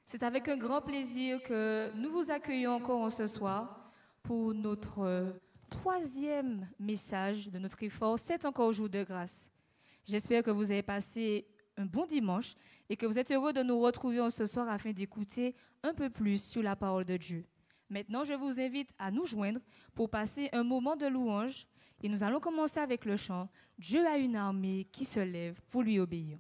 C'est avec un grand plaisir que nous vous accueillons encore ce soir pour notre troisième message de notre effort, c'est encore jour de grâce. J'espère que vous avez passé un bon dimanche et que vous êtes heureux de nous retrouver ce soir afin d'écouter un peu plus sur la parole de Dieu. Maintenant, je vous invite à nous joindre pour passer un moment de louange et nous allons commencer avec le chant « Dieu a une armée qui se lève pour lui obéir ».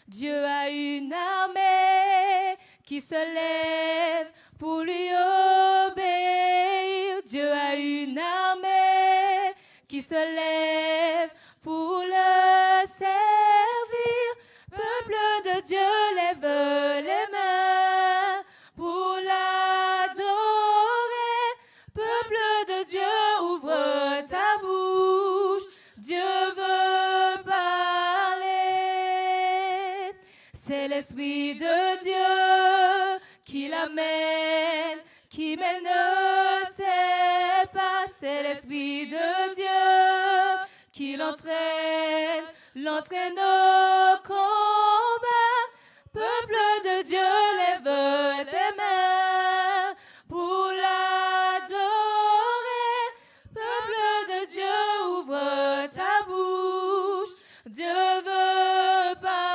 Dieu a une armée qui se lève pour lui obéir. Dieu a une armée qui se lève pour le servir. Peuple de Dieu, lève les mains pour l'adorer. Peuple de Dieu, ouvre ta bouche. Dieu veut parler. C'est l'Esprit de Dieu qui l'amène, qui mène ses pas. C'est l'Esprit de Dieu qui l'entraîne au combat. Peuple de Dieu, lève tes mains pour l'adorer. Peuple de Dieu, ouvre ta bouche. Dieu veut parler.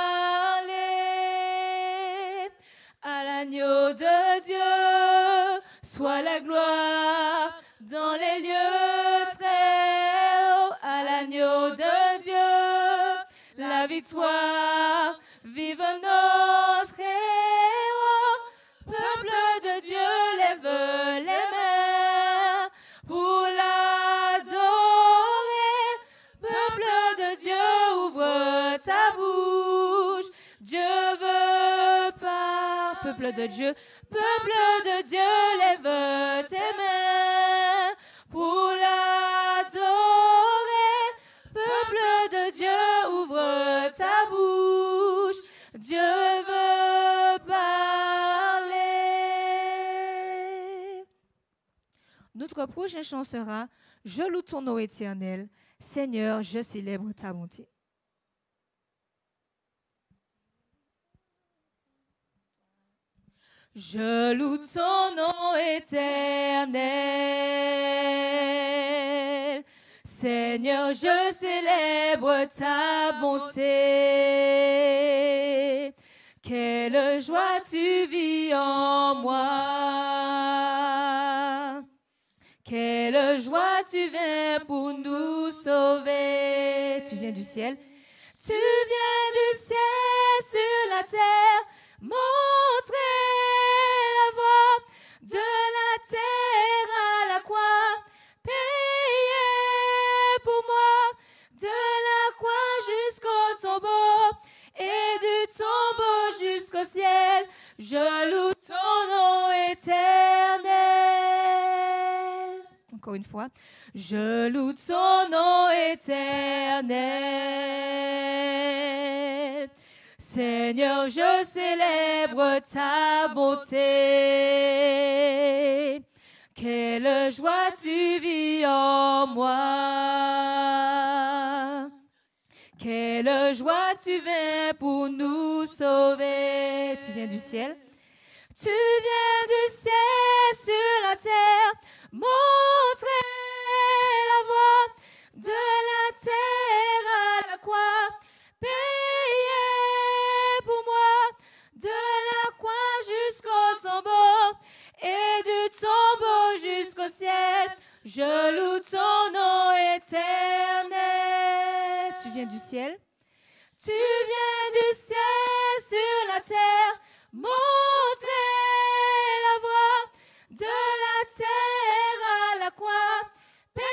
À l'agneau de Dieu, soit la gloire dans les lieux très hauts. À l'agneau de Dieu, la victoire, vive notre héros. Peuple de Dieu, lève les mains pour l'adorer. Peuple de Dieu, ouvre ta bouche. Dieu veut pas. Peuple de Dieu, lève tes mains pour l'adorer. Peuple de Dieu, ouvre ta bouche. Dieu veut parler. Notre prochain chant sera « Je loue ton nom éternel. Seigneur, je célèbre ta bonté. » Je loue ton nom éternel. Seigneur, je célèbre ta bonté. Quelle joie tu vis en moi. Quelle joie tu viens pour nous sauver. Tu viens du ciel. Tu viens du ciel sur la terre. Montrer la voie de la terre à la croix. Payer pour moi de la croix jusqu'au tombeau et du tombeau jusqu'au ciel. Je loue ton nom éternel. Encore une fois. Je loue ton nom éternel. Seigneur, je célèbre ta bonté. Quelle joie tu vis en moi. Quelle joie tu viens pour nous sauver. Tu viens du ciel. Tu viens du ciel sur la terre. Montrer la voie de la terre à la croix. Payer pour moi de la croix jusqu'au tombeau et du tombeau jusqu'au ciel. Je loue ton nom éternel. Tu viens du ciel. Tu viens du ciel sur la terre. Montrer la voie de la terre à la croix. Payer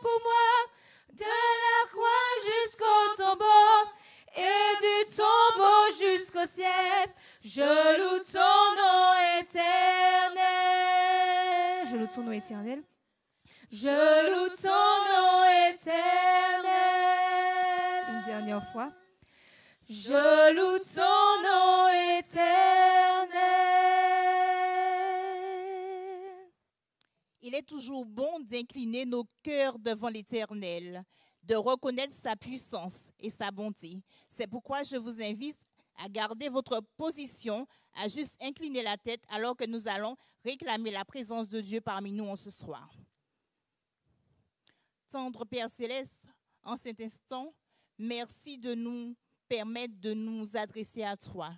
pour moi de la croix jusqu'au tombeau et du tombeau jusqu'au ciel. Je loue ton nom éternel. Je loue ton nom éternel. Je loue ton nom éternel. Une dernière fois. Je loue ton nom éternel. Il est toujours bon d'incliner nos cœurs devant l'Éternel, de reconnaître sa puissance et sa bonté. C'est pourquoi je vous invite à garder votre position, à juste incliner la tête alors que nous allons réclamer la présence de Dieu parmi nous en ce soir. Tendre Père Céleste, en cet instant, merci de nous permettre de nous adresser à toi.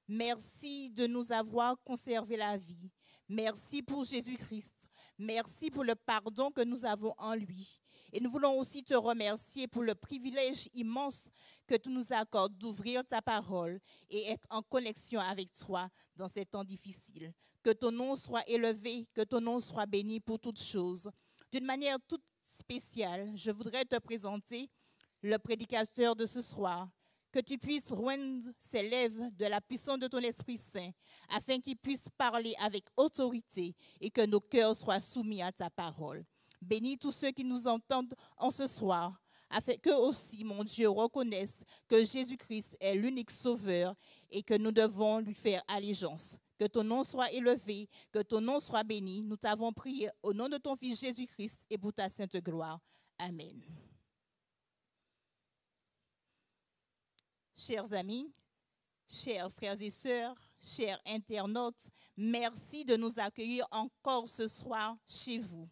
Merci de nous avoir conservé la vie. Merci pour Jésus-Christ. Merci pour le pardon que nous avons en lui. Et nous voulons aussi te remercier pour le privilège immense que tu nous accordes d'ouvrir ta parole et être en connexion avec toi dans ces temps difficiles. Que ton nom soit élevé, que ton nom soit béni pour toutes choses. D'une manière toute spéciale, je voudrais te présenter le prédicateur de ce soir. Que tu puisses joindre ses lèvres de la puissance de ton Esprit Saint, afin qu'il puisse parler avec autorité et que nos cœurs soient soumis à ta parole. Bénis tous ceux qui nous entendent en ce soir, afin qu'eux aussi, mon Dieu, reconnaissent que Jésus-Christ est l'unique sauveur et que nous devons lui faire allégeance. Que ton nom soit élevé, que ton nom soit béni. Nous t'avons prié au nom de ton Fils Jésus-Christ et pour ta sainte gloire. Amen. Chers amis, chers frères et sœurs, chers internautes, merci de nous accueillir encore ce soir chez vous.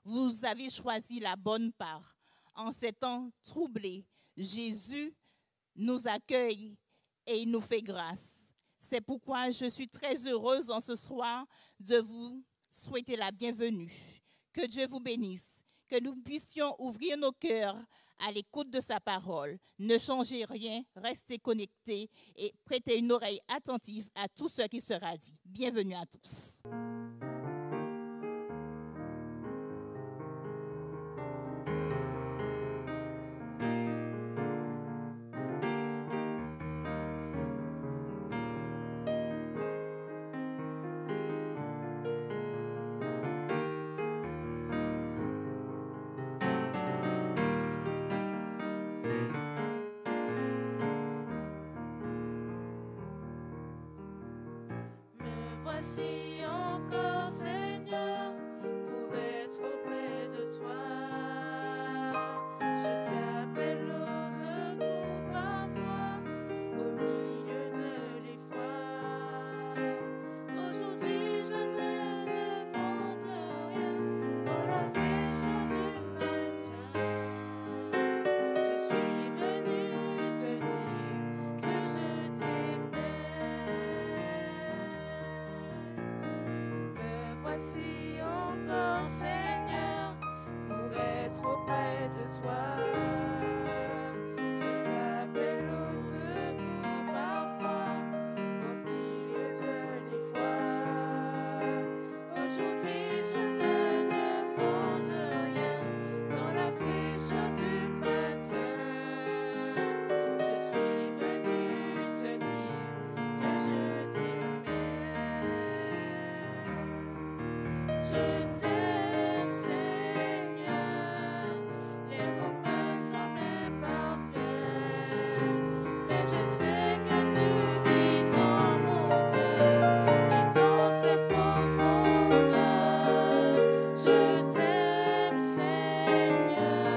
Vous avez choisi la bonne part. En ces temps troublés, Jésus nous accueille et il nous fait grâce. C'est pourquoi je suis très heureuse en ce soir de vous souhaiter la bienvenue. Que Dieu vous bénisse, que nous puissions ouvrir nos cœurs à l'écoute de sa parole. Ne changez rien, restez connectés et prêtez une oreille attentive à tout ce qui sera dit. Bienvenue à tous. Voici encore, Seigneur, pour être auprès de toi. Je t'appelle au secours parfois, au milieu de l'effroi. Aujourd'hui, je ne demande rien dans la fraîcheur du matin. Je suis venue te dire que je t'aimais. Voici encore, Seigneur, pour être auprès de toi. Je t'appelle au secours parfois, au milieu de l'effroi. Aujourd'hui, je ne demande rien dans la fraîcheur du matin. Je suis venue te dire que je t'aimais. Je t'aime, Seigneur, les mots me semblent imparfaits, mais je sais que tu vis dans mon cœur et dans ses profondeurs. Je t'aime, Seigneur,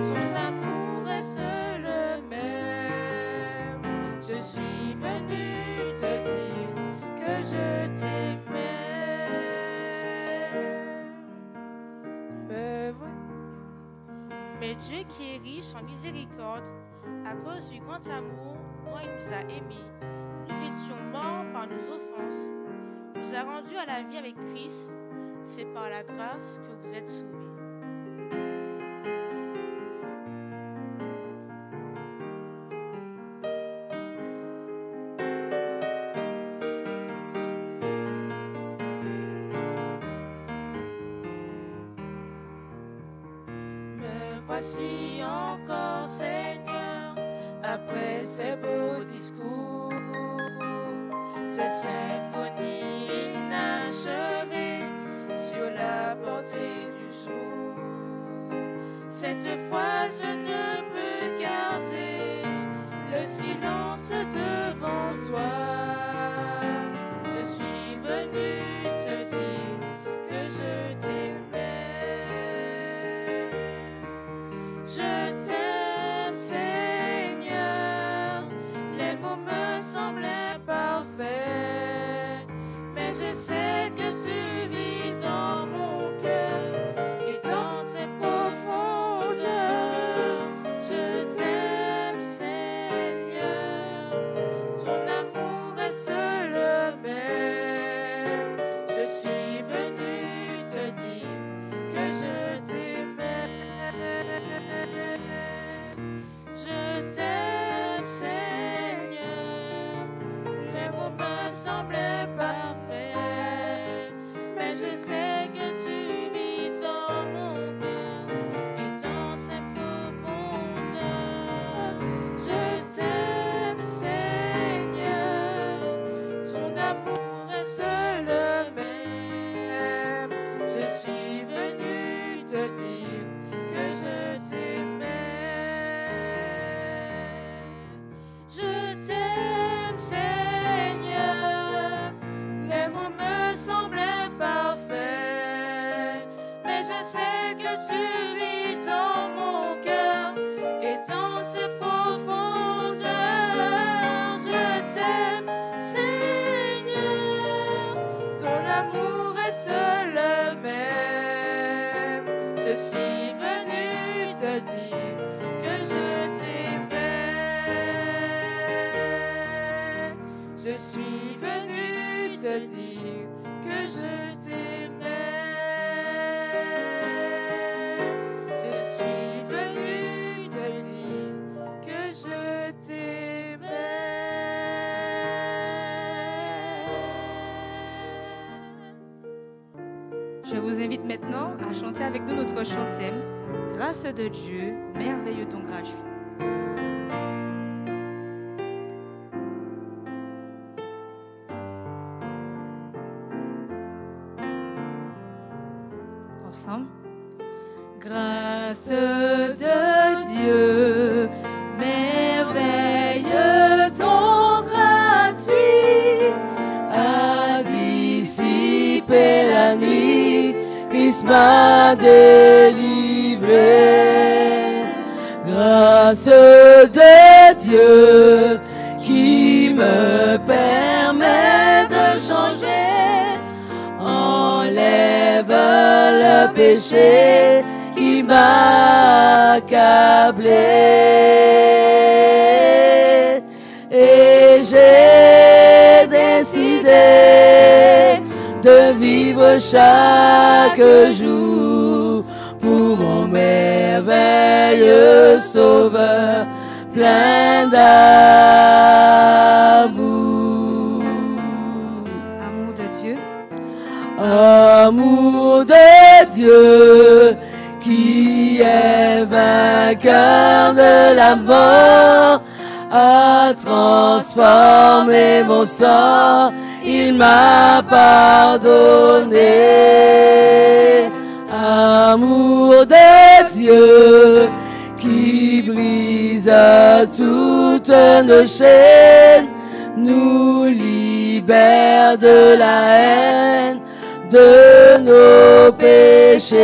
ton amour reste le même. Je suis venue te dire que je t'aimais. Mais Dieu qui est riche en miséricorde, à cause du grand amour dont il nous a aimés, nous étions morts par nos offenses, nous a rendus à la vie avec Christ. C'est par la grâce que vous êtes sauvés. Voici encore, Seigneur, après ces beaux discours, ces symphonies inachevées sur la portée du jour. Cette fois, je ne peux garder le silence devant toi. Je suis venue te dire que je t'aimais. tu vis dans mon cœur et dans ses profondeurs. Je t'aime, Seigneur, ton amour reste le même. Je suis venu te dire que je t'aimais. Je suis venu te dire que je t'aimais. Je suis venu te dire que je t'aimais. Je vous invite maintenant à chanter avec nous notre chant thème, Grâce de Dieu, merveilleux ton gratuit. Ensemble. Grâce de Dieu, merveilleux ton gratuit, a dissipé la nuit, Christ m'a délivré. Grâce de Dieu qui me permet de changer, enlève le péché qui m'a accablé. Et j'ai décidé de vivre chaque jour pour mon merveilleux Sauveur, plein d'amour. Amour de Dieu. Amour de Dieu qui est vainqueur de la mort, a transformé mon sort, il m'a pardonné. Amour de Dieu qui brise toutes nos chaînes, nous libère de la haine, de nos péchés.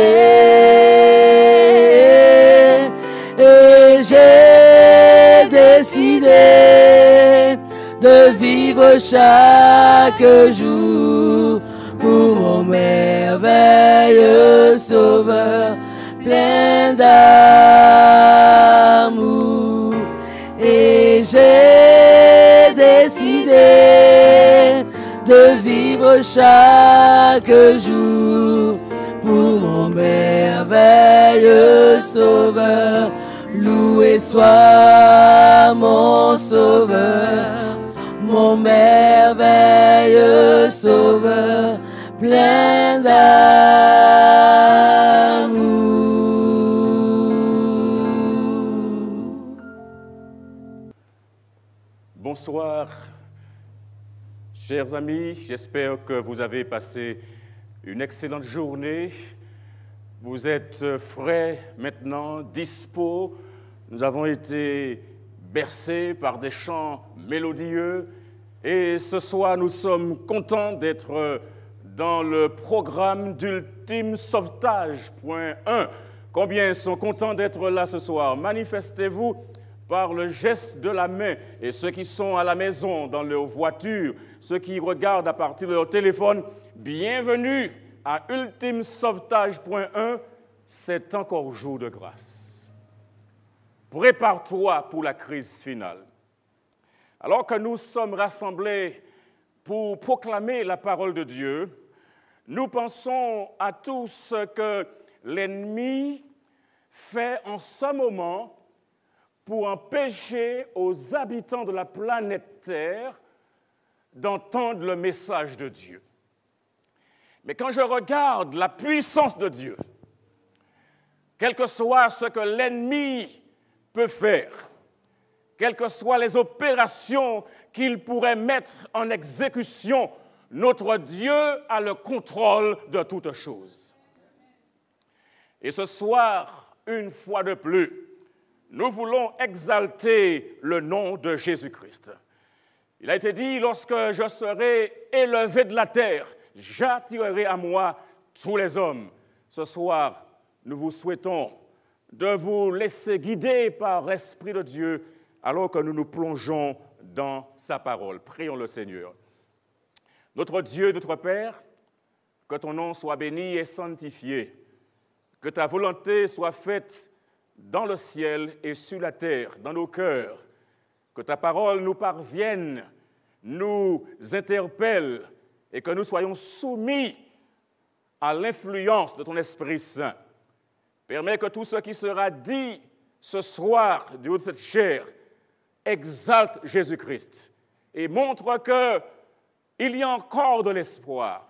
Et j'ai décidé de vivre chaque jour pour mon merveilleux Sauveur, plein d'amour. Et j'ai décidé de vivre chaque jour pour mon merveilleux Sauveur. Loué soit mon Sauveur, mon merveilleux Sauveur, plein d'amour. Bonsoir, chers amis, j'espère que vous avez passé une excellente journée. Vous êtes frais maintenant, dispo. Nous avons été bercés par des chants mélodieux et ce soir nous sommes contents d'être dans le programme d'Ultime Sauvetage.1. Combien sont contents d'être là ce soir? Manifestez-vous par le geste de la main. Et ceux qui sont à la maison, dans leur voiture, ceux qui regardent à partir de leur téléphone, bienvenue à Ultime Sauvetage.1, c'est encore jour de grâce. Prépare-toi pour la crise finale. Alors que nous sommes rassemblés pour proclamer la parole de Dieu, nous pensons à tout ce que l'ennemi fait en ce moment pour empêcher aux habitants de la planète Terre d'entendre le message de Dieu. Mais quand je regarde la puissance de Dieu, quel que soit ce que l'ennemi peut faire, quelles que soient les opérations qu'il pourrait mettre en exécution, notre Dieu a le contrôle de toutes choses. Et ce soir, une fois de plus, nous voulons exalter le nom de Jésus-Christ. Il a été dit, lorsque je serai élevé de la terre, j'attirerai à moi tous les hommes. Ce soir, nous vous souhaitons de vous laisser guider par l'Esprit de Dieu alors que nous nous plongeons dans sa parole. Prions le Seigneur. Notre Dieu, notre Père, que ton nom soit béni et sanctifié, que ta volonté soit faite dans le ciel et sur la terre, dans nos cœurs, que ta parole nous parvienne, nous interpelle et que nous soyons soumis à l'influence de ton Esprit Saint. Permets que tout ce qui sera dit ce soir du haut de cette chair exalte Jésus-Christ et montre qu'il y a encore de l'espoir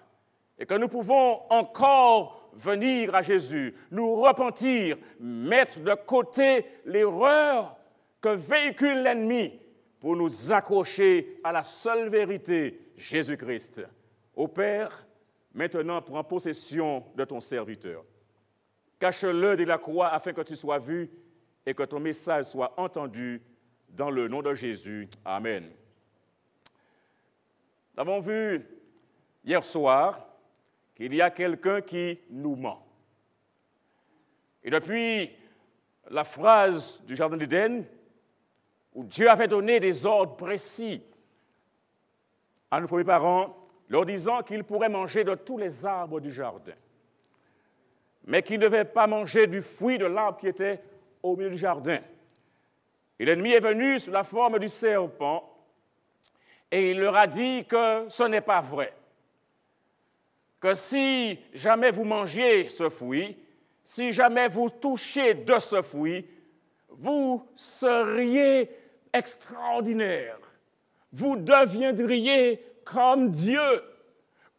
et que nous pouvons encore venir à Jésus, nous repentir, mettre de côté l'erreur que véhicule l'ennemi pour nous accrocher à la seule vérité, Jésus-Christ. Ô Père, maintenant prends possession de ton serviteur. Cache-le de la croix afin que tu sois vu et que ton message soit entendu dans le nom de Jésus. Amen. Nous avons vu hier soir qu'il y a quelqu'un qui nous ment. Et depuis la phrase du Jardin d'Éden, où Dieu avait donné des ordres précis à nos premiers parents, leur disant qu'ils pourraient manger de tous les arbres du jardin, mais qu'ils ne devaient pas manger du fruit de l'arbre qui était au milieu du jardin. Et l'ennemi est venu sous la forme du serpent et il leur a dit que ce n'est pas vrai, que si jamais vous mangiez ce fruit, si jamais vous touchiez de ce fruit, vous seriez extraordinaire. Vous deviendriez comme Dieu,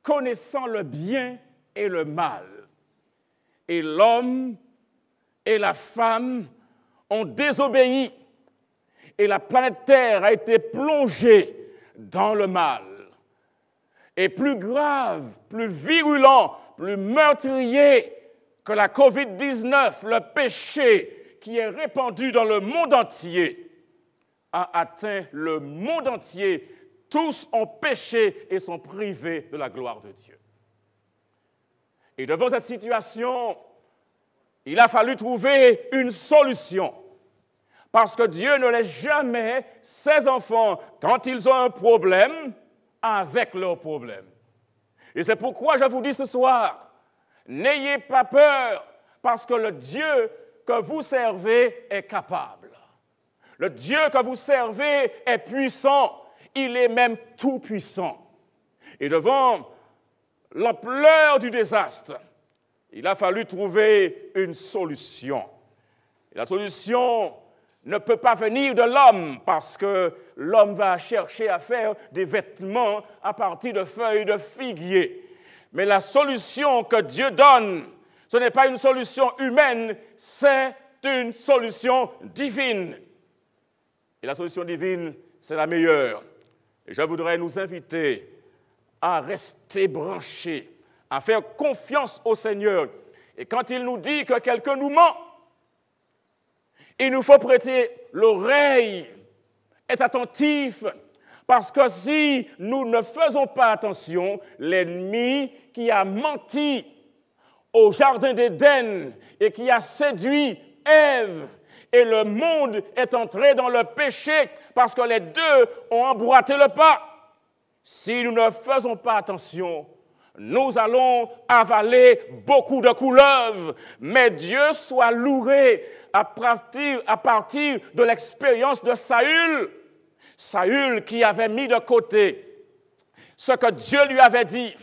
connaissant le bien et le mal. Et l'homme et la femme ont désobéi. Et la planète Terre a été plongée dans le mal. Et plus grave, plus virulent, plus meurtrier que la COVID-19, le péché qui est répandu dans le monde entier, a atteint le monde entier. Tous ont péché et sont privés de la gloire de Dieu. Et devant cette situation, il a fallu trouver une solution. Parce que Dieu ne laisse jamais ses enfants, quand ils ont un problème, avec leurs problèmes. Et c'est pourquoi je vous dis ce soir, n'ayez pas peur, parce que le Dieu que vous servez est capable. Le Dieu que vous servez est puissant, il est même tout-puissant. Et devant l'ampleur du désastre, il a fallu trouver une solution. Et la solution ne peut pas venir de l'homme, parce que l'homme va chercher à faire des vêtements à partir de feuilles de figuier. Mais la solution que Dieu donne, ce n'est pas une solution humaine, c'est une solution divine. Et la solution divine, c'est la meilleure. Et je voudrais nous inviter à rester branchés, à faire confiance au Seigneur. Et quand il nous dit que quelqu'un nous ment, il nous faut prêter l'oreille, être attentif, parce que si nous ne faisons pas attention, l'ennemi qui a menti au Jardin d'Éden et qui a séduit Ève, et le monde est entré dans le péché parce que les deux ont emboîté le pas. Si nous ne faisons pas attention, nous allons avaler beaucoup de couleuvres, mais Dieu soit loué à partir de l'expérience de Saül. Saül qui avait mis de côté ce que Dieu lui avait dit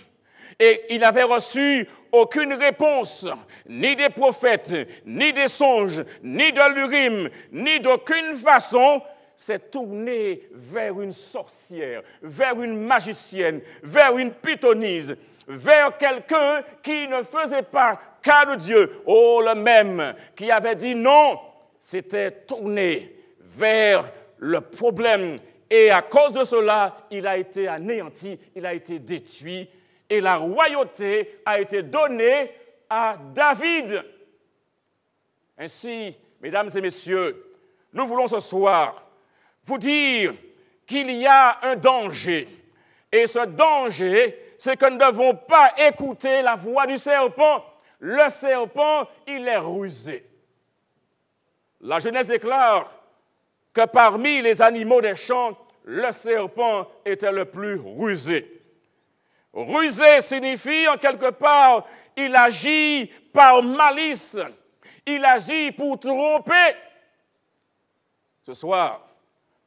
et il n'avait reçu aucune réponse, ni des prophètes, ni des songes, ni de l'Urim, ni d'aucune façon, s'est tourné vers une sorcière, vers une magicienne, vers une pythonise, vers quelqu'un qui ne faisait pas cas de Dieu. Oh, le même qui avait dit non, s'était tourné vers le problème. Et à cause de cela, il a été anéanti, il a été détruit. Et la royauté a été donnée à David. Ainsi, mesdames et messieurs, nous voulons ce soir vous dire qu'il y a un danger. Et ce danger, c'est que nous ne devons pas écouter la voix du serpent. le serpent, il est rusé. La Genèse déclare que parmi les animaux des champs, le serpent était le plus rusé. Rusé signifie en quelque part, il agit par malice, il agit pour tromper. Ce soir,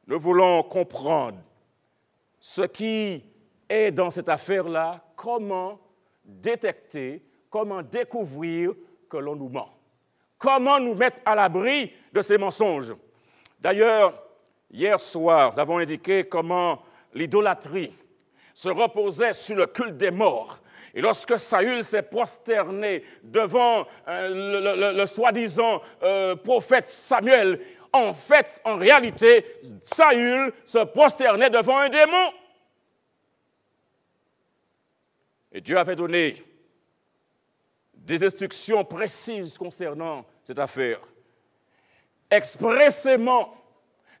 nous voulons comprendre ce qui est dans cette affaire-là, comment détecter, comment découvrir que l'on nous ment, comment nous mettre à l'abri de ces mensonges. D'ailleurs, hier soir, nous avons indiqué comment l'idolâtrie se reposait sur le culte des morts. Et lorsque Saül s'est prosterné devant le soi-disant prophète Samuel, en fait, en réalité, Saül se prosternait devant un démon. Et Dieu avait donné des instructions précises concernant cette affaire. Expressément,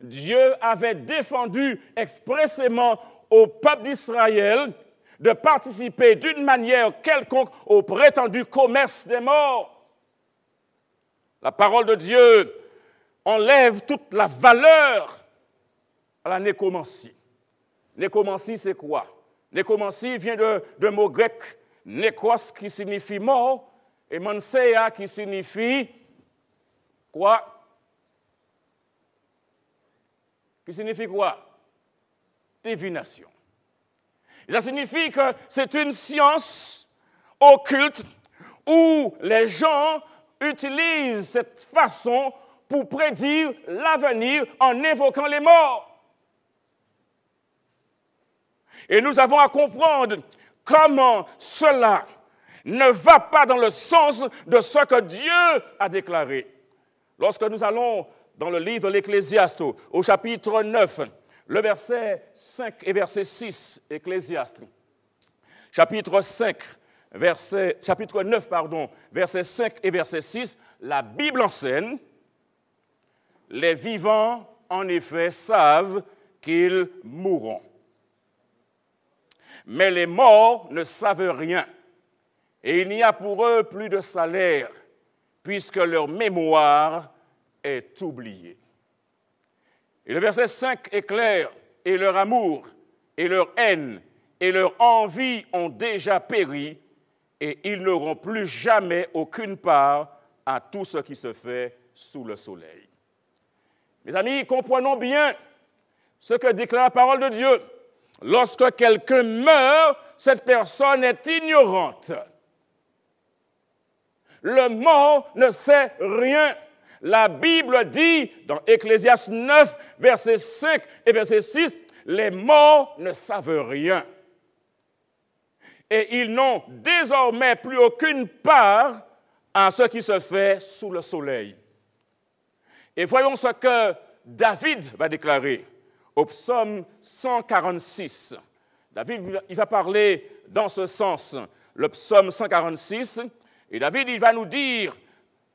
Dieu avait défendu expressément au peuple d'Israël de participer d'une manière quelconque au prétendu commerce des morts. La parole de Dieu enlève toute la valeur à la nécromancie. Nécromancie, c'est quoi? Nécromancie vient de mot grec nékros qui signifie mort et manseia qui signifie quoi? Qui signifie quoi? Divination. Et ça signifie que c'est une science occulte où les gens utilisent cette façon pour prédire l'avenir en évoquant les morts. Et nous avons à comprendre comment cela ne va pas dans le sens de ce que Dieu a déclaré. Lorsque nous allons dans le livre de l'Ecclésiaste, au chapitre 9, le verset 5 et verset 6, Ecclésiaste. Chapitre 9, verset 5 et verset 6, la Bible enseigne, les vivants, en effet, savent qu'ils mourront. Mais les morts ne savent rien, et il n'y a pour eux plus de salaire, puisque leur mémoire est oubliée. Et le verset 5 est clair, et leur amour, et leur haine, et leur envie ont déjà péri, et ils n'auront plus jamais aucune part à tout ce qui se fait sous le soleil. Mes amis, comprenons bien ce que déclare la parole de Dieu. Lorsque quelqu'un meurt, cette personne est ignorante. Le mort ne sait rien. La Bible dit, dans Ecclésiaste 9, verset 5 et verset 6, les morts ne savent rien. Et ils n'ont désormais plus aucune part à ce qui se fait sous le soleil. Et voyons ce que David va déclarer au psaume 146. David, il va parler dans ce sens, le psaume 146, et David, il va nous dire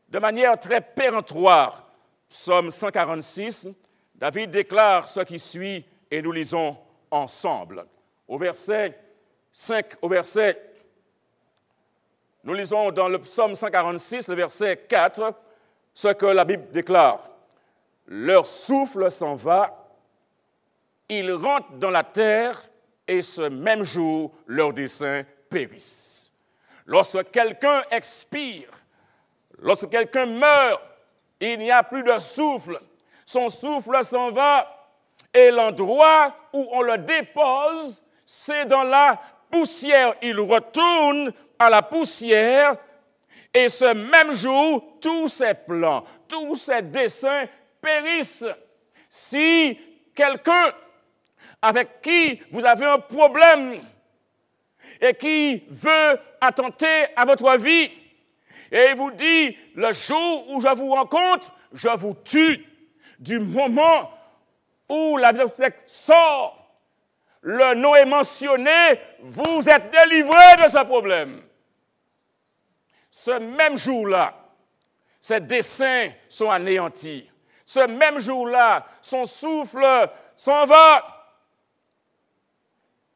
de manière très péremptoire, psaume 146, David déclare ce qui suit et nous lisons ensemble. Au verset 5, nous lisons dans le psaume 146, le verset 4, ce que la Bible déclare. Leur souffle s'en va, ils rentrent dans la terre et ce même jour, leurs desseins périssent. Lorsque quelqu'un expire, lorsque quelqu'un meurt, il n'y a plus de souffle. Son souffle s'en va et l'endroit où on le dépose, c'est dans la poussière. Il retourne à la poussière et ce même jour, tous ses plans, tous ses desseins périssent. Si quelqu'un avec qui vous avez un problème et qui veut attenter à votre vie, et il vous dit, le jour où je vous rencontre, je vous tue. Du moment où la bibliothèque sort, le nom est mentionné, vous êtes délivré de ce problème. Ce même jour-là, ses desseins sont anéantis. Ce même jour-là, son souffle s'en va.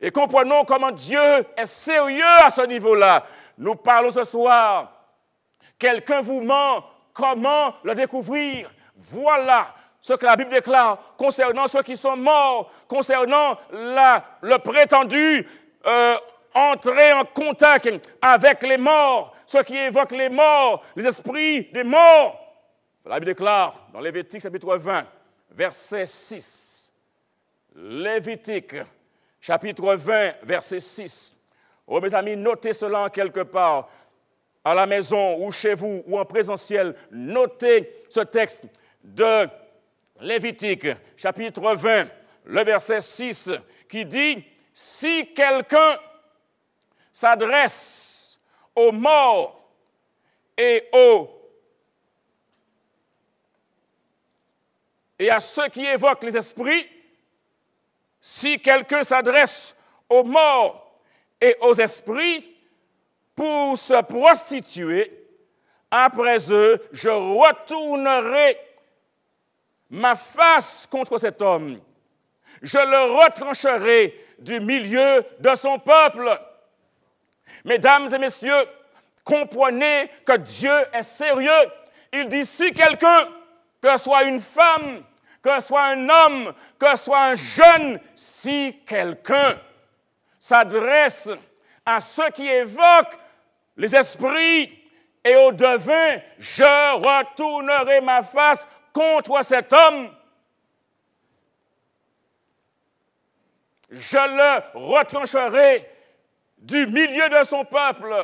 Et comprenons comment Dieu est sérieux à ce niveau-là. Nous parlons ce soir quelqu'un vous ment, comment le découvrir? Voilà ce que la Bible déclare concernant ceux qui sont morts, concernant le prétendu entrer en contact avec les morts, ceux qui évoquent les morts, les esprits des morts. La Bible déclare dans Lévitique chapitre 20, verset 6. Lévitique chapitre 20, verset 6. Oh mes amis, notez cela quelque part, à la maison ou chez vous ou en présentiel. Notez ce texte de Lévitique chapitre 20, le verset 6, qui dit « Si quelqu'un s'adresse aux morts et à ceux qui évoquent les esprits, si quelqu'un s'adresse aux morts et aux esprits pour se prostituer, après eux, je retournerai ma face contre cet homme. Je le retrancherai du milieu de son peuple. » Mesdames et messieurs, comprenez que Dieu est sérieux. Il dit, si quelqu'un, que ce soit une femme, que ce soit un homme, que ce soit un jeune, si quelqu'un s'adresse à ceux qui évoquent les esprits et aux devins, je retournerai ma face contre cet homme. Je le retrancherai du milieu de son peuple.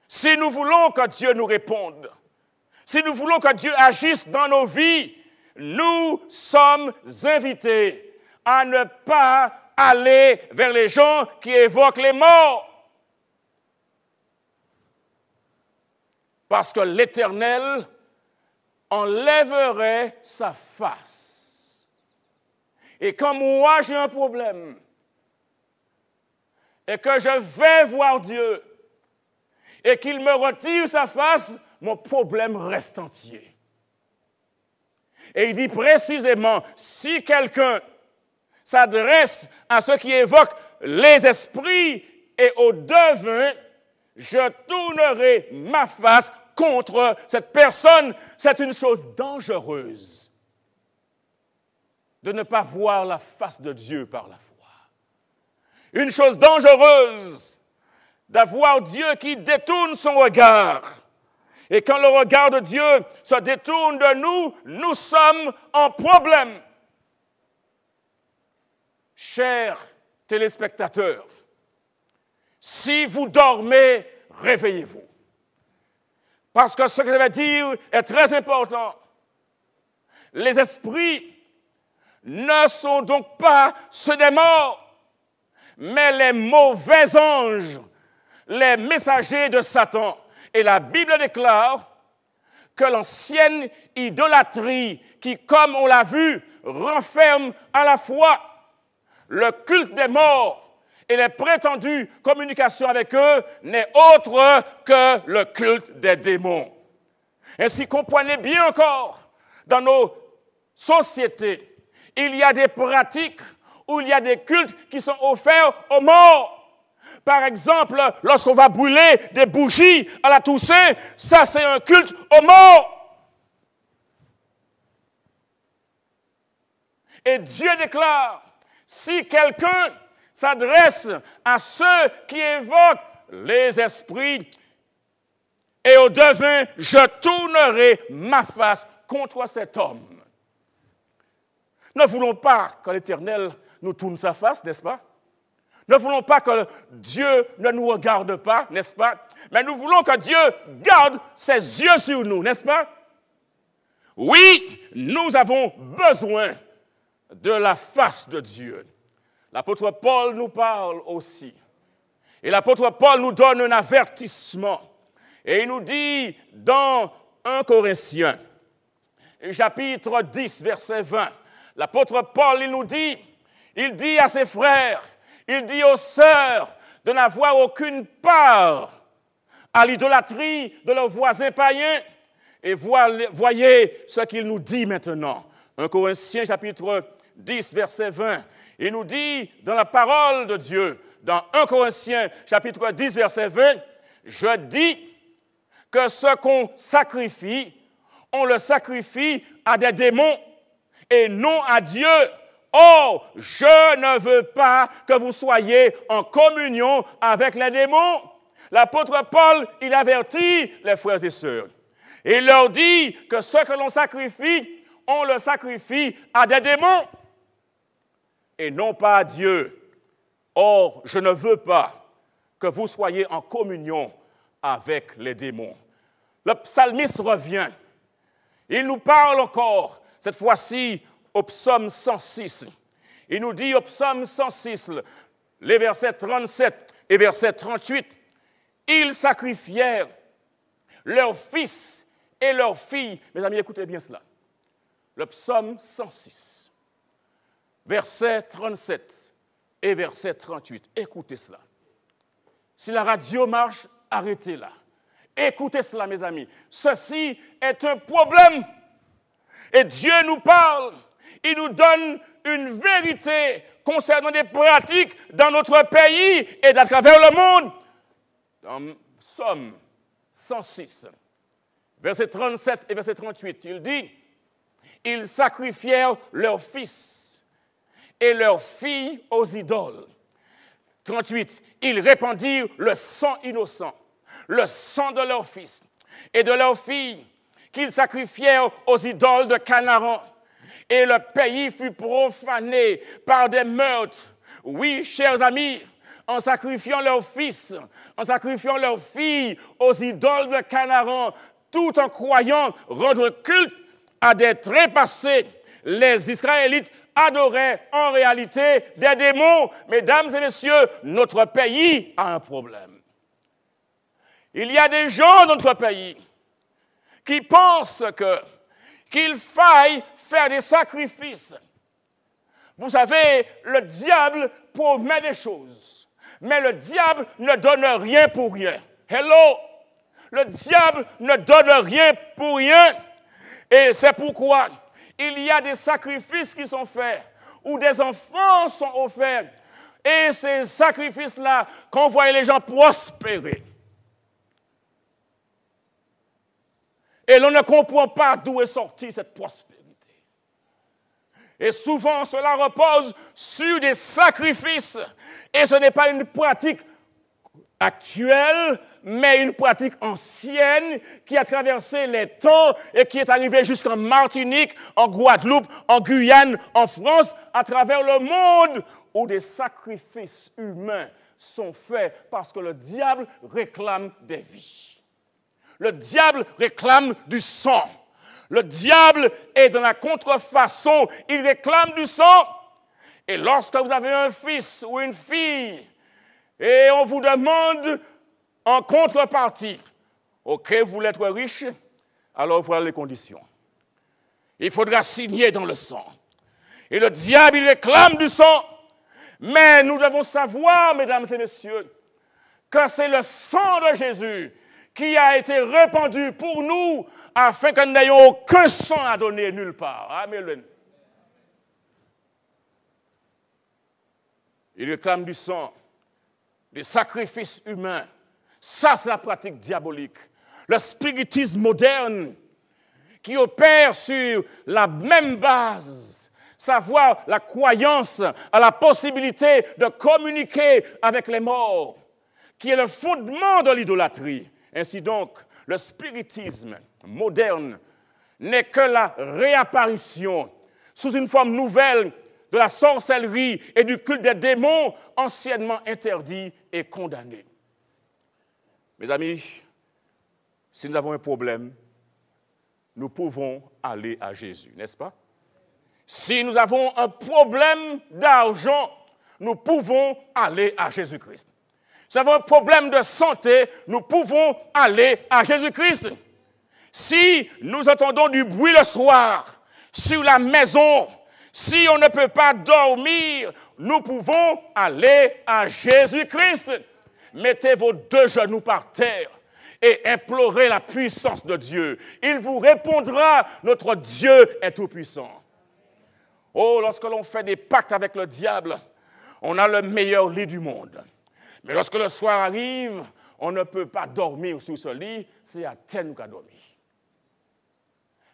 Si nous voulons que Dieu nous réponde, si nous voulons que Dieu agisse dans nos vies, nous sommes invités à ne pas aller vers les gens qui évoquent les morts. Parce que l'Éternel enlèverait sa face. Et quand moi j'ai un problème et que je vais voir Dieu et qu'il me retire sa face, mon problème reste entier. Et il dit précisément, si quelqu'un s'adresse à ceux qui évoquent les esprits et aux devins, je tournerai ma face contre cette personne. C'est une chose dangereuse de ne pas voir la face de Dieu par la foi. Une chose dangereuse d'avoir Dieu qui détourne son regard. Et quand le regard de Dieu se détourne de nous, nous sommes en problème. Chers téléspectateurs, si vous dormez, réveillez-vous. Parce que ce que je vais dire est très important. Les esprits ne sont donc pas ceux des morts, mais les mauvais anges, les messagers de Satan. Et la Bible déclare que l'ancienne idolâtrie, qui, comme on l'a vu, renferme à la fois le culte des morts et les prétendues communications avec eux, n'est autre que le culte des démons. Ainsi, comprenez bien encore, dans nos sociétés, il y a des pratiques où il y a des cultes qui sont offerts aux morts. Par exemple, lorsqu'on va brûler des bougies à la Toussaint, ça c'est un culte aux morts. Et Dieu déclare, si quelqu'un s'adresse à ceux qui évoquent les esprits et aux devins, je tournerai ma face contre cet homme. Ne voulons pas que l'Éternel nous tourne sa face, n'est-ce pas? Ne voulons pas que Dieu ne nous regarde pas, n'est-ce pas? Mais nous voulons que Dieu garde ses yeux sur nous, n'est-ce pas? Oui, nous avons besoin de la face de Dieu. L'apôtre Paul nous parle aussi. Et l'apôtre Paul nous donne un avertissement. Et il nous dit dans 1 Corinthiens, chapitre 10, verset 20, l'apôtre Paul, il dit à ses frères, il dit aux sœurs de n'avoir aucune part à l'idolâtrie de leurs voisins païens. Et voyez ce qu'il nous dit maintenant. 1 Corinthiens chapitre 10, verset 20. Il nous dit dans la parole de Dieu, dans 1 Corinthiens chapitre 10, verset 20, « Je dis que ce qu'on sacrifie, on le sacrifie à des démons et non à Dieu. Or, je ne veux pas que vous soyez en communion avec les démons. L'apôtre Paul, il avertit les frères et sœurs. Il leur dit que ce que l'on sacrifie, on le sacrifie à des démons et non pas à Dieu. Or, je ne veux pas que vous soyez en communion avec les démons. Le psalmiste revient. Il nous parle encore, cette fois-ci, au psaume 106. Il nous dit au psaume 106, les versets 37 et verset 38, « Ils sacrifièrent leurs fils et leurs filles. » Mes amis, écoutez bien cela. Le psaume 106, verset 37 et verset 38. Écoutez cela. Si la radio marche, arrêtez-la. Écoutez cela, mes amis. Ceci est un problème. Et Dieu nous parle. Il nous donne une vérité concernant des pratiques dans notre pays et à travers le monde. Dans Psaume 106, verset 37 et verset 38, il dit « Ils sacrifièrent leurs fils et leurs filles aux idoles. » 38, « Ils répandirent le sang innocent, le sang de leurs fils et de leurs filles, qu'ils sacrifièrent aux idoles de Canaan. Et le pays fut profané par des meurtres. » Oui, chers amis, en sacrifiant leurs fils, en sacrifiant leurs filles aux idoles de Canaan, tout en croyant rendre culte à des trépassés, les Israélites adoraient en réalité des démons. Mesdames et messieurs, notre pays a un problème. Il y a des gens dans notre pays qui pensent qu'il faille faire des sacrifices. Vous savez, le diable promet des choses, mais le diable ne donne rien pour rien. Hello! Le diable ne donne rien pour rien. Et c'est pourquoi il y a des sacrifices qui sont faits, où des enfants sont offerts. Et ces sacrifices-là, qu'on voit les gens prospérer. Et l'on ne comprend pas d'où est sortie cette prospérité. Et souvent, cela repose sur des sacrifices. Et ce n'est pas une pratique actuelle, mais une pratique ancienne qui a traversé les temps et qui est arrivée jusqu'en Martinique, en Guadeloupe, en Guyane, en France, à travers le monde, où des sacrifices humains sont faits parce que le diable réclame des vies. Le diable réclame du sang. Le diable est dans la contrefaçon. Il réclame du sang. Et lorsque vous avez un fils ou une fille, et on vous demande en contrepartie, OK, vous voulez être riche, alors voilà les conditions. Il faudra signer dans le sang. Et le diable, il réclame du sang. Mais nous devons savoir, mesdames et messieurs, que c'est le sang de Jésus qui a été répandu pour nous afin que nous n'ayons aucun sang à donner nulle part. Amen. Il réclame du sang, des sacrifices humains. Ça, c'est la pratique diabolique. Le spiritisme moderne qui opère sur la même base, savoir la croyance à la possibilité de communiquer avec les morts, qui est le fondement de l'idolâtrie. Ainsi donc, le spiritisme moderne n'est que la réapparition sous une forme nouvelle de la sorcellerie et du culte des démons anciennement interdits et condamnés. Mes amis, si nous avons un problème, nous pouvons aller à Jésus, n'est-ce pas? Si nous avons un problème d'argent, nous pouvons aller à Jésus-Christ. Si nous avons un problème de santé, nous pouvons aller à Jésus-Christ. Si nous entendons du bruit le soir sur la maison, si on ne peut pas dormir, nous pouvons aller à Jésus-Christ. Mettez vos deux genoux par terre et implorez la puissance de Dieu. Il vous répondra, notre Dieu est tout-puissant. Oh, lorsque l'on fait des pactes avec le diable, on a le meilleur lit du monde. Mais lorsque le soir arrive, on ne peut pas dormir sous ce lit, c'est à terre nous qu'à dormir.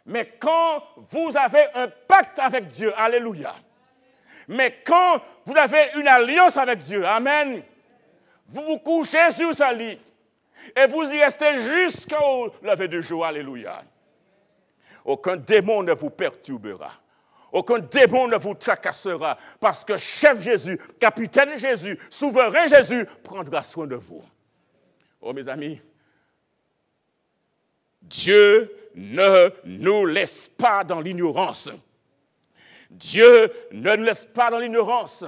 Mais quand vous avez un pacte avec Dieu, alléluia, mais quand vous avez une alliance avec Dieu, amen, vous vous couchez sur ce lit et vous y restez jusqu'au lever du jour, alléluia. Aucun démon ne vous perturbera. Aucun démon ne vous tracassera parce que chef Jésus, capitaine Jésus, souverain Jésus prendra soin de vous. Oh mes amis, Dieu ne nous laisse pas dans l'ignorance. Dieu ne nous laisse pas dans l'ignorance.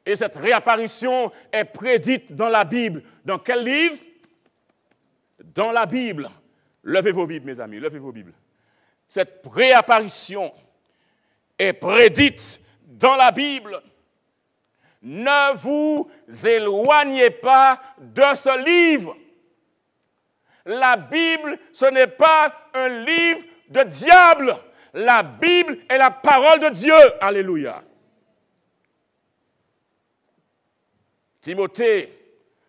Et cette réapparition est prédite dans la Bible. Dans quel livre? Dans la Bible. Levez vos Bibles, mes amis, levez vos Bibles. Cette réapparition est prédite dans la Bible. Ne vous éloignez pas de ce livre. La Bible, ce n'est pas un livre de diable. La Bible est la parole de Dieu. Alléluia. Timothée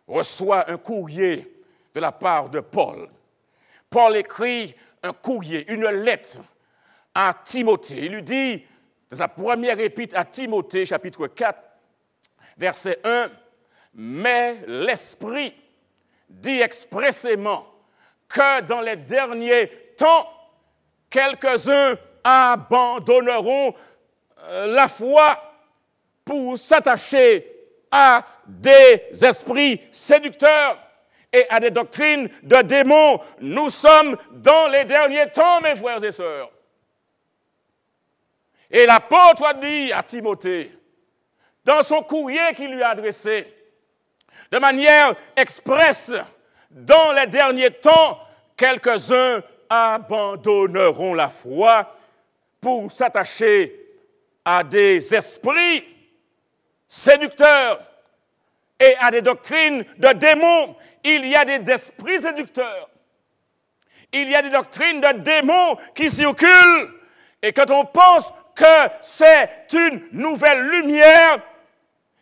reçoit un courrier de la part de Paul. Paul écrit un courrier, une lettre à Timothée. Il lui dit, dans sa première épître à Timothée, chapitre 4, verset 1, « Mais l'Esprit dit expressément que dans les derniers temps, quelques-uns abandonneront la foi pour s'attacher à des esprits séducteurs et à des doctrines de démons. Nous sommes dans les derniers temps, mes frères et sœurs. » Et l'apôtre a dit à Timothée, dans son courrier qu'il lui a adressé, de manière expresse, dans les derniers temps, quelques-uns abandonneront la foi pour s'attacher à des esprits séducteurs et à des doctrines de démons. Il y a des esprits séducteurs. Il y a des doctrines de démons qui circulent. Et quand on pense que c'est une nouvelle lumière,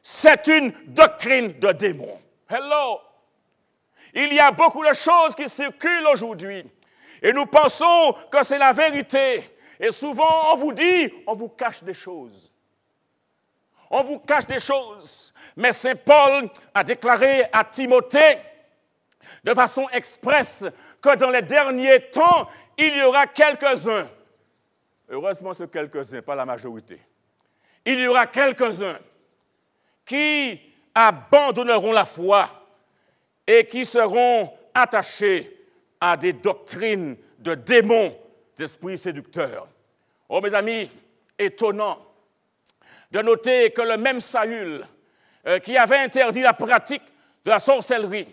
c'est une doctrine de démons. Hello! Il y a beaucoup de choses qui circulent aujourd'hui. Et nous pensons que c'est la vérité. Et souvent, on vous dit, on vous cache des choses. On vous cache des choses. Mais Saint Paul a déclaré à Timothée, de façon expresse, que dans les derniers temps, il y aura quelques-uns. Heureusement, c'est quelques-uns, pas la majorité. Il y aura quelques-uns qui abandonneront la foi et qui seront attachés à des doctrines de démons, d'esprits séducteurs. Oh, mes amis, étonnant de noter que le même Saül, qui avait interdit la pratique de la sorcellerie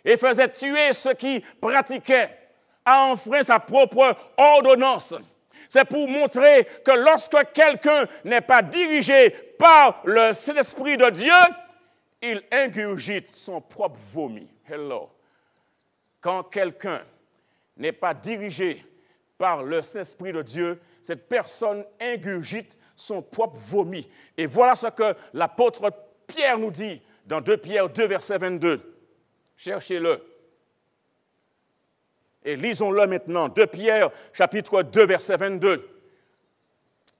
et faisait tuer ceux qui pratiquaient, a enfreint sa propre ordonnance. C'est pour montrer que lorsque quelqu'un n'est pas dirigé par le Saint-Esprit de Dieu, il ingurgite son propre vomi. Hello. Quand quelqu'un n'est pas dirigé par le Saint-Esprit de Dieu, cette personne ingurgite son propre vomi. Et voilà ce que l'apôtre Pierre nous dit dans 2 Pierre 2, verset 22. Cherchez-le. Et lisons-le maintenant. 2 Pierre, chapitre 2, verset 22.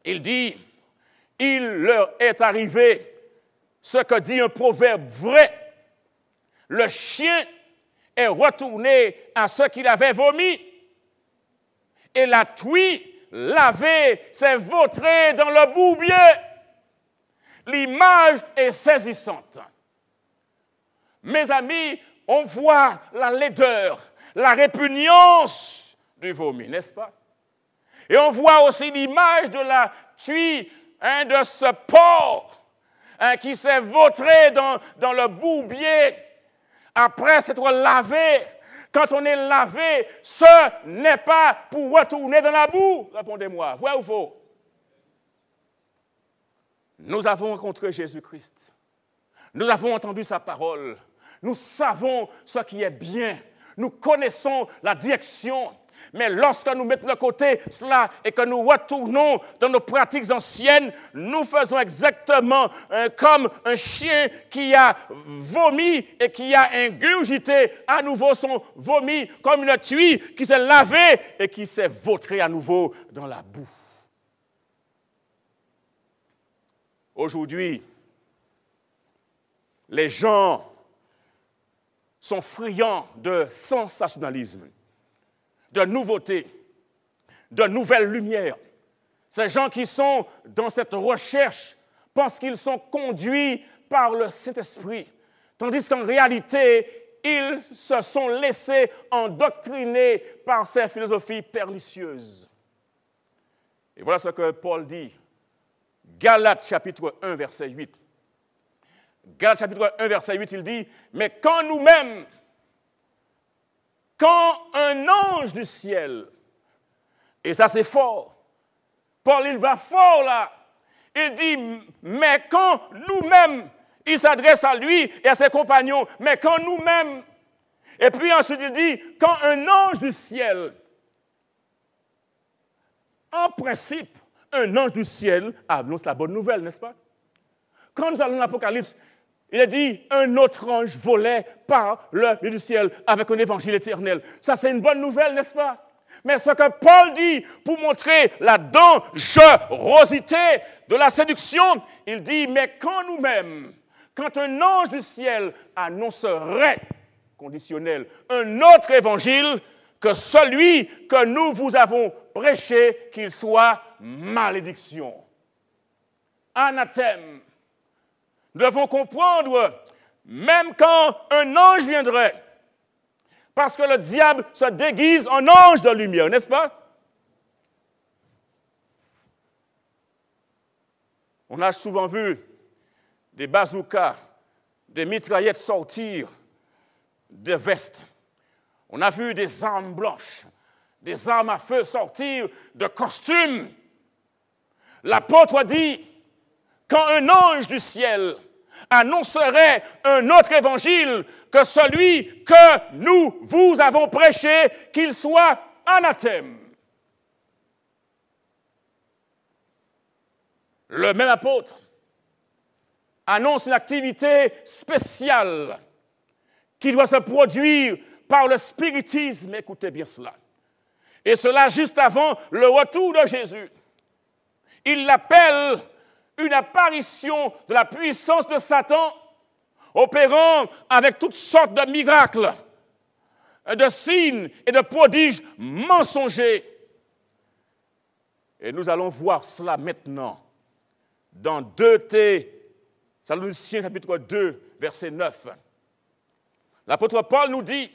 Il dit, « Il leur est arrivé ce que dit un proverbe vrai. Le chien est retourné à ce qu'il avait vomi, et la truie lavée s'est vautrée dans le bourbier. » L'image est saisissante. Mes amis, on voit la laideur, la répugnance du vomi, n'est-ce pas? Et on voit aussi l'image de la truie, de ce porc qui s'est vautré dans le bourbier après s'être lavé. Quand on est lavé, ce n'est pas pour retourner dans la boue. Répondez-moi, vrai ou faux? Nous avons rencontré Jésus-Christ. Nous avons entendu sa parole. Nous savons ce qui est bien. Nous connaissons la direction. Mais lorsque nous mettons de côté cela et que nous retournons dans nos pratiques anciennes, nous faisons exactement comme un chien qui a vomi et qui a ingurgité à nouveau son vomi, comme une truie qui s'est lavée et qui s'est vautrée à nouveau dans la boue. Aujourd'hui, les gens sont friands de sensationnalisme, de nouveautés, de nouvelles lumières. Ces gens qui sont dans cette recherche pensent qu'ils sont conduits par le Saint-Esprit, tandis qu'en réalité, ils se sont laissés endoctriner par ces philosophies pernicieuses. Et voilà ce que Paul dit. Galates chapitre 1, verset 8. Galates chapitre 1, verset 8, il dit, « Mais quand nous-mêmes, quand un ange du ciel, et ça c'est fort, Paul il va fort là, il dit, mais quand nous-mêmes, il s'adresse à lui et à ses compagnons, mais quand nous-mêmes, et puis ensuite il dit, quand un ange du ciel, en principe, un ange du ciel annonce la bonne nouvelle, n'est-ce pas? Quand nous allons dans l'Apocalypse, il a dit, un autre ange volait par le milieu du ciel avec un évangile éternel. Ça, c'est une bonne nouvelle, n'est-ce pas? Mais ce que Paul dit pour montrer la dangerosité de la séduction, il dit, mais quand nous-mêmes, quand un ange du ciel annoncerait, conditionnel, un autre évangile que celui que nous vous avons prêché, qu'il soit malédiction, anathème. Nous devons comprendre, même quand un ange viendrait, parce que le diable se déguise en ange de lumière, n'est-ce pas? On a souvent vu des bazookas, des mitraillettes sortir de vestes. On a vu des armes blanches, des armes à feu sortir de costumes. L'apôtre a dit, quand un ange du ciel annoncerait un autre évangile que celui que nous vous avons prêché, qu'il soit anathème. Le même apôtre annonce une activité spéciale qui doit se produire par le spiritisme. Écoutez bien cela. Et cela juste avant le retour de Jésus. Il l'appelle une apparition de la puissance de Satan, opérant avec toutes sortes de miracles, de signes et de prodiges mensongers. Et nous allons voir cela maintenant dans 2 Thessaloniciens chapitre 2, verset 9. L'apôtre Paul nous dit,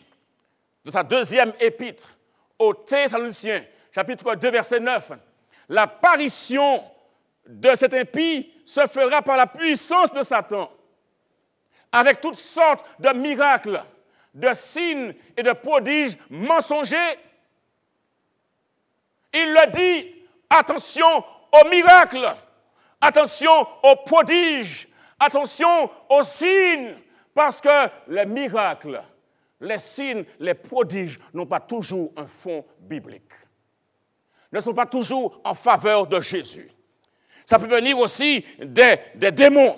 dans sa deuxième épître, aux Thessaloniciens, chapitre 2, verset 9, l'apparition de cet impie se fera par la puissance de Satan, avec toutes sortes de miracles, de signes et de prodiges mensongers. Il le dit, attention aux miracles, attention aux prodiges, attention aux signes, parce que les miracles, les signes, les prodiges n'ont pas toujours un fond biblique, ne sont pas toujours en faveur de Jésus. Ça peut venir aussi des démons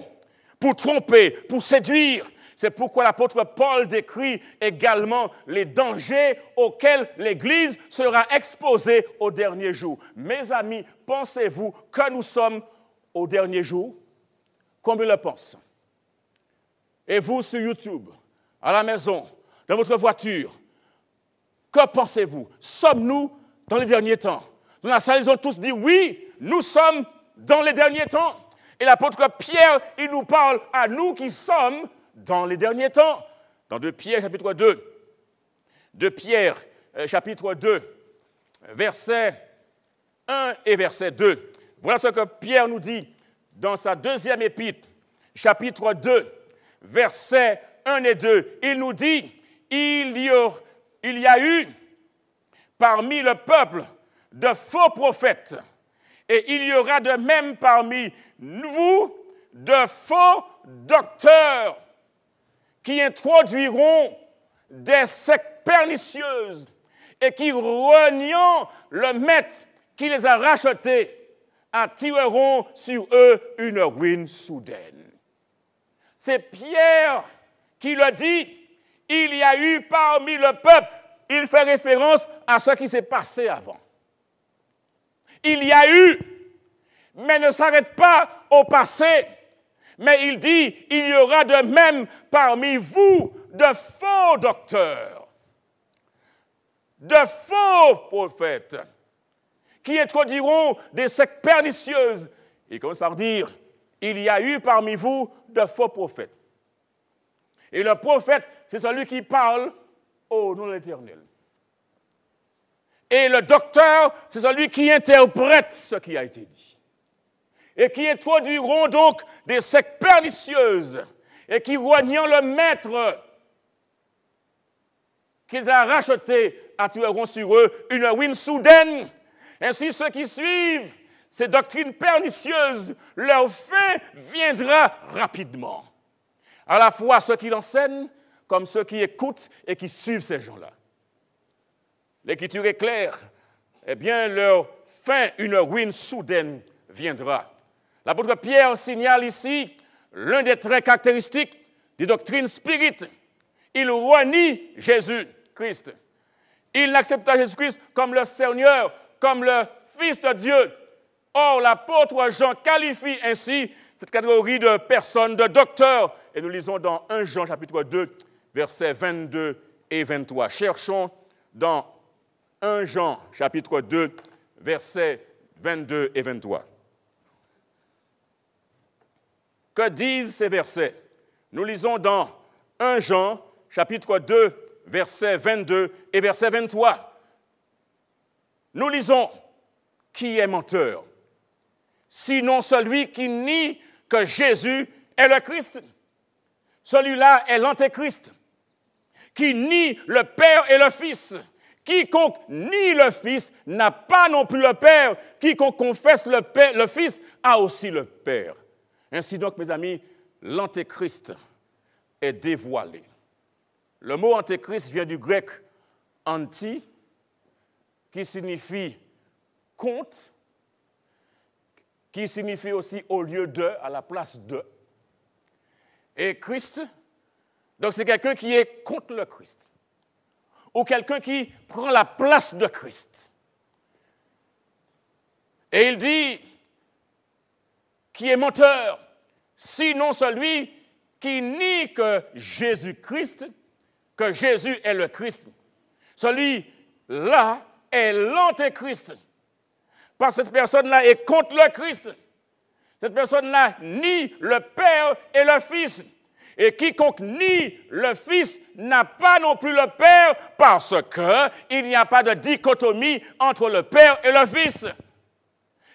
pour tromper, pour séduire. C'est pourquoi l'apôtre Paul décrit également les dangers auxquels l'Église sera exposée au dernier jour. Mes amis, pensez-vous que nous sommes au dernier jour? Combien le pensent? Et vous sur YouTube, à la maison, dans votre voiture, que pensez-vous? Sommes-nous dans les derniers temps? Dans la salle, ils ont tous dit oui, nous sommes dans les derniers temps. Et l'apôtre Pierre, il nous parle à nous qui sommes dans les derniers temps. Dans 2 Pierre, chapitre 2. 2 Pierre, chapitre 2, verset 1 et verset 2. Voilà ce que Pierre nous dit dans sa deuxième épître, chapitre 2, versets 1 et 2. Il nous dit, il y a eu parmi le peuple de faux prophètes, et il y aura de même parmi vous de faux docteurs qui introduiront des sectes pernicieuses et qui, reniant le maître qui les a rachetés, attireront sur eux une ruine soudaine. C'est Pierre qui le dit, il y a eu parmi le peuple, il fait référence à ce qui s'est passé avant. Il y a eu, mais ne s'arrête pas au passé, mais il dit, il y aura de même parmi vous de faux docteurs, de faux prophètes, qui introduiront des sectes pernicieuses. Il commence par dire, il y a eu parmi vous de faux prophètes. Et le prophète, c'est celui qui parle au nom de l'Éternel. Et le docteur, c'est celui qui interprète ce qui a été dit. Et qui introduiront donc des sectes pernicieuses et qui, reniant le maître qu'ils ont racheté, attireront sur eux une ruine soudaine. Ainsi, ceux qui suivent ces doctrines pernicieuses, leur fin viendra rapidement. À la fois ceux qui l'enseignent, comme ceux qui écoutent et qui suivent ces gens-là. L'Écriture est claire. Eh bien, leur fin, une ruine soudaine, viendra. L'apôtre Pierre signale ici l'un des traits caractéristiques des doctrines spirites. Il renie Jésus-Christ. Il n'accepte pas Jésus-Christ comme le Seigneur, comme le Fils de Dieu. Or, l'apôtre Jean qualifie ainsi cette catégorie de personnes, de docteurs. Et nous lisons dans 1 Jean chapitre 2, versets 22 et 23. Cherchons dans 1 Jean chapitre 2, versets 22 et 23. Que disent ces versets? Nous lisons dans 1 Jean chapitre 2, versets 22 et verset 23. Nous lisons, qui est menteur? Sinon celui qui nie que Jésus est le Christ. Celui-là est l'Antéchrist, qui nie le Père et le Fils. Quiconque nie le Fils n'a pas non plus le Père. Quiconque confesse le Fils a aussi le Père. Ainsi donc, mes amis, l'Antéchrist est dévoilé. Le mot Antéchrist vient du grec anti, qui signifie contre, qui signifie aussi au lieu de, à la place de. Et Christ, donc c'est quelqu'un qui est contre le Christ, ou quelqu'un qui prend la place de Christ. Et il dit, qui est menteur, sinon celui qui nie que Jésus-Christ, que Jésus est le Christ. Celui-là est l'Antéchrist. Parce que cette personne-là est contre le Christ. Cette personne-là nie le Père et le Fils. Et quiconque nie le Fils n'a pas non plus le Père parce qu'il n'y a pas de dichotomie entre le Père et le Fils.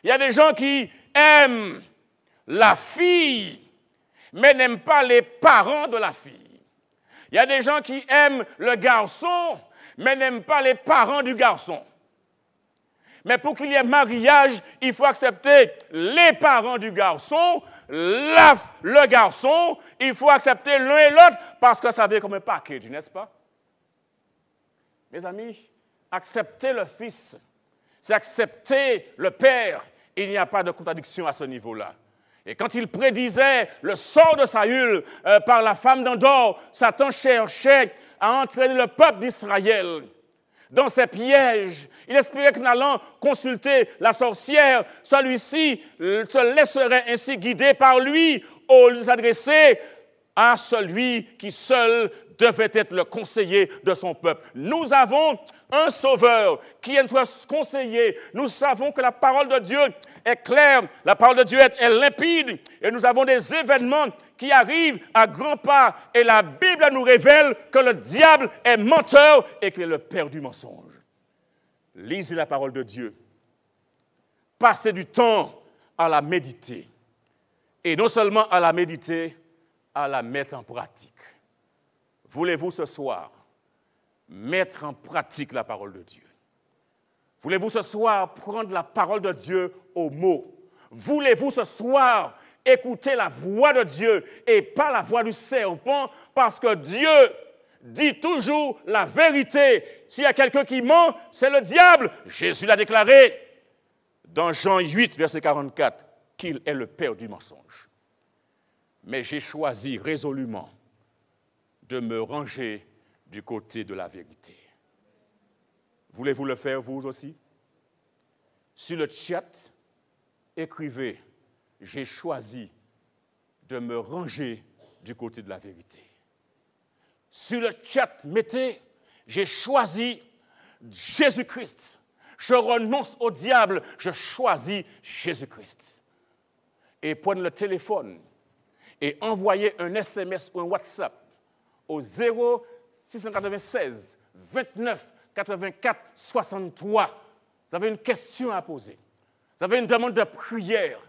Il y a des gens qui aiment la fille, mais n'aiment pas les parents de la fille. Il y a des gens qui aiment le garçon, mais n'aiment pas les parents du garçon. Mais pour qu'il y ait mariage, il faut accepter les parents du garçon, le garçon, il faut accepter l'un et l'autre parce que ça vient comme un package, n'est-ce pas? Mes amis, accepter le Fils, c'est accepter le Père. Il n'y a pas de contradiction à ce niveau-là. Et quand il prédisait le sort de Saül par la femme d'Endor, Satan cherchait à entraîner le peuple d'Israël dans ses pièges. Il espérait qu'en allant consulter la sorcière, celui-ci se laisserait ainsi guider par lui au lieu de s'adresser à celui qui seul devait être le conseiller de son peuple. Nous avons un sauveur qui est notre conseiller. Nous savons que la parole de Dieu est claire, la parole de Dieu est limpide, et nous avons des événements qui arrivent à grands pas, et la Bible nous révèle que le diable est menteur et qu'il est le père du mensonge. Lisez la parole de Dieu. Passez du temps à la méditer, et non seulement à la méditer, à la mettre en pratique. Voulez-vous ce soir mettre en pratique la parole de Dieu? Voulez-vous ce soir prendre la parole de Dieu au mot? Voulez-vous ce soir écouter la voix de Dieu et pas la voix du serpent? Parce que Dieu dit toujours la vérité. S'il y a quelqu'un qui ment, c'est le diable. Jésus l'a déclaré dans Jean 8, verset 44, qu'il est le père du mensonge. Mais j'ai choisi résolument de me ranger du côté de la vérité. Voulez-vous le faire vous aussi? Sur le chat, écrivez « J'ai choisi de me ranger du côté de la vérité ». Sur le chat, mettez « J'ai choisi Jésus-Christ ». Je renonce au diable, je choisis Jésus-Christ. Et prenez le téléphone et envoyez un SMS ou un WhatsApp au 0696 29 84 63. Vous avez une question à poser. Vous avez une demande de prière.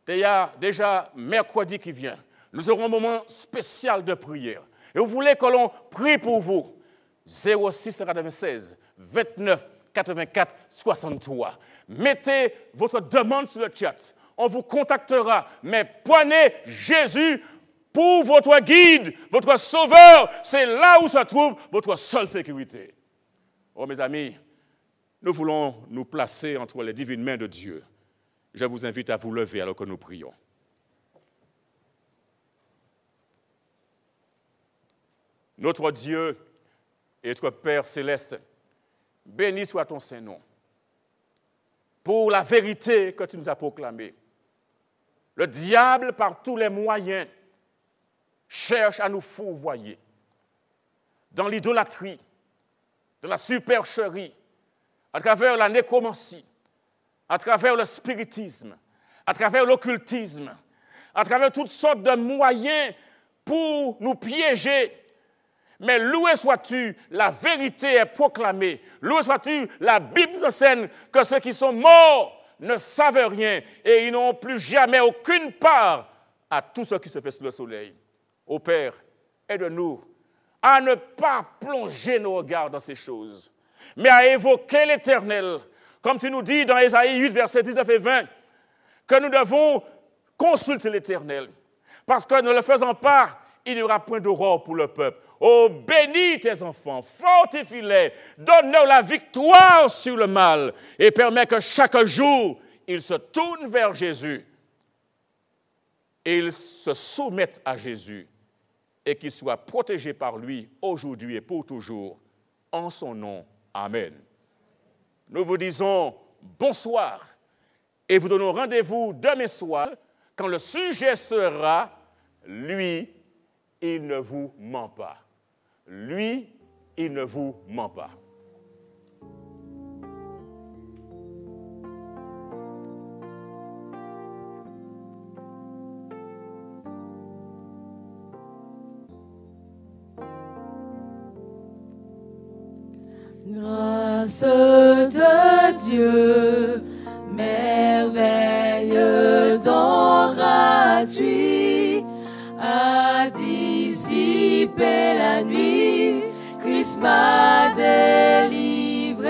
Déjà mercredi qui vient, nous aurons un moment spécial de prière. Et vous voulez que l'on prie pour vous. 0696 29 84 63. Mettez votre demande sur le chat. On vous contactera. Mais prenez Jésus pour votre guide, votre sauveur. C'est là où se trouve votre seule sécurité. Oh mes amis, nous voulons nous placer entre les divines mains de Dieu. Je vous invite à vous lever alors que nous prions. Notre Dieu et notre Père céleste, béni soit ton Saint-Nom pour la vérité que tu nous as proclamée. Le diable, par tous les moyens, cherche à nous fourvoyer dans l'idolâtrie, dans la supercherie, à travers la nécromancie, à travers le spiritisme, à travers l'occultisme, à travers toutes sortes de moyens pour nous piéger. Mais loué sois-tu, la vérité est proclamée. Loué sois-tu, la Bible nous enseigne que ceux qui sont morts ne savent rien et ils n'ont plus jamais aucune part à tout ce qui se fait sous le soleil. Ô Père, aide-nous à ne pas plonger nos regards dans ces choses, mais à évoquer l'Éternel, comme tu nous dis dans Ésaïe 8, versets 19 et 20, que nous devons consulter l'Éternel, parce que ne le faisant pas, il n'y aura point d'aurore pour le peuple. Oh, bénis tes enfants, fortifie-les, donne-leur la victoire sur le mal et permets que chaque jour, ils se tournent vers Jésus et ils se soumettent à Jésus et qu'ils soient protégés par lui aujourd'hui et pour toujours. En son nom, Amen. Nous vous disons bonsoir et vous donnons rendez-vous demain soir quand le sujet sera « Lui, il ne vous ment pas ». Lui, il ne vous ment pas. Grâce de Dieu, merveilleux don gratuit, a dissipé la nuit, Christ m'a délivré.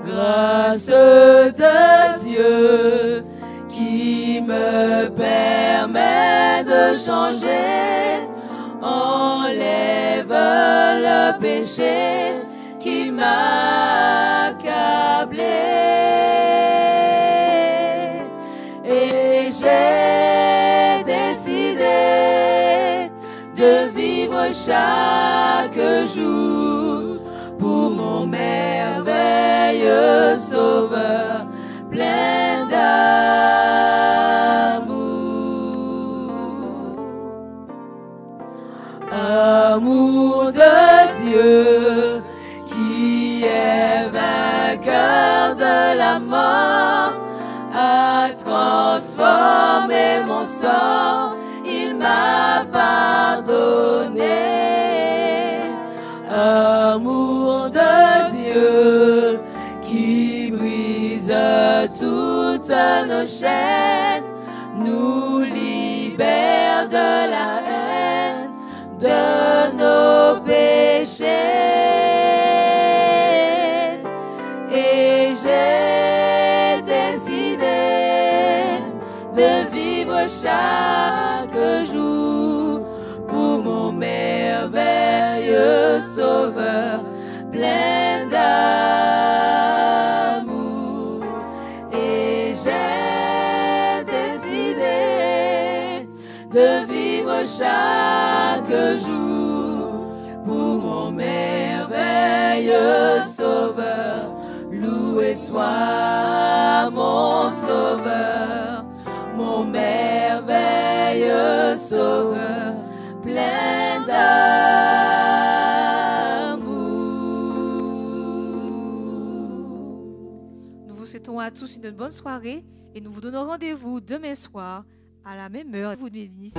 Grâce de Dieu qui me permet de changer, enlève le péché qui m'a accablé. Et j'ai décidé de vivre chaque jour pour mon merveilleux Sauveur, plein d'amour. Amour de Dieu qui est vainqueur de la mort, a transformé mon sort, il m'a pardonné. Amour de Dieu qui brise toutes nos chaînes, nous libère de la haine, de nos péchés. Et j'ai décidé de vivre chaque jour pour mon merveilleux merveilleux Sauveur, plein d'amour. Et j'ai décidé de vivre chaque jour pour mon merveilleux Sauveur. Loué soit mon Sauveur, mon merveilleux Sauveur, plein d'amour. Nous vous souhaitons à tous une bonne soirée et nous vous donnons rendez-vous demain soir à la même heure. Vous bénisse.